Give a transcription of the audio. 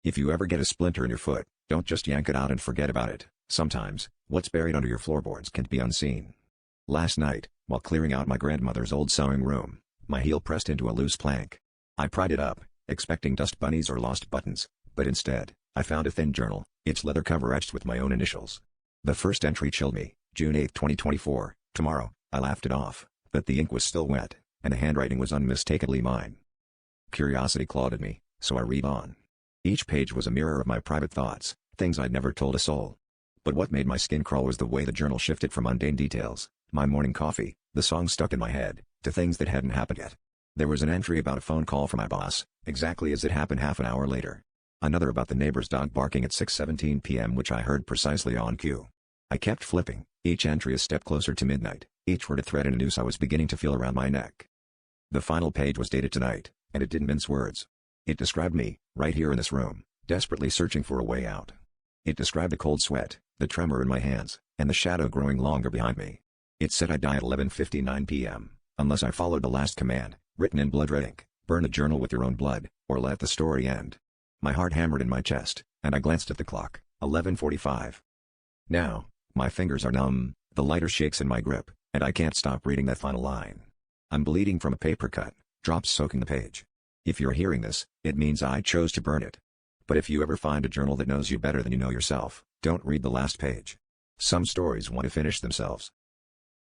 If you ever get a splinter in your foot, don't just yank it out and forget about it. Sometimes, what's buried under your floorboards can't be unseen. Last night, while clearing out my grandmother's old sewing room, my heel pressed into a loose plank. I pried it up, expecting dust bunnies or lost buttons, but instead, I found a thin journal, its leather cover etched with my own initials. The first entry chilled me. June 8, 2024, tomorrow. I laughed it off, but the ink was still wet, and the handwriting was unmistakably mine. Curiosity clawed at me, so I read on. Each page was a mirror of my private thoughts, things I'd never told a soul. But what made my skin crawl was the way the journal shifted from mundane details, my morning coffee, the songs stuck in my head, to things that hadn't happened yet. There was an entry about a phone call from my boss, exactly as it happened half an hour later. Another about the neighbor's dog barking at 6:17 p.m. which I heard precisely on cue. I kept flipping, each entry a step closer to midnight, each word a thread in a noose I was beginning to feel around my neck. The final page was dated tonight, and it didn't mince words. It described me, right here in this room, desperately searching for a way out. It described the cold sweat, the tremor in my hands, and the shadow growing longer behind me. It said I'd die at 11:59 p.m., unless I followed the last command, written in blood red ink: burn the journal with your own blood, or let the story end. My heart hammered in my chest, and I glanced at the clock, 11:45. Now, my fingers are numb, the lighter shakes in my grip, and I can't stop reading that final line. I'm bleeding from a paper cut, drops soaking the page. If you're hearing this, it means I chose to burn it. But if you ever find a journal that knows you better than you know yourself, don't read the last page. Some stories want to finish themselves.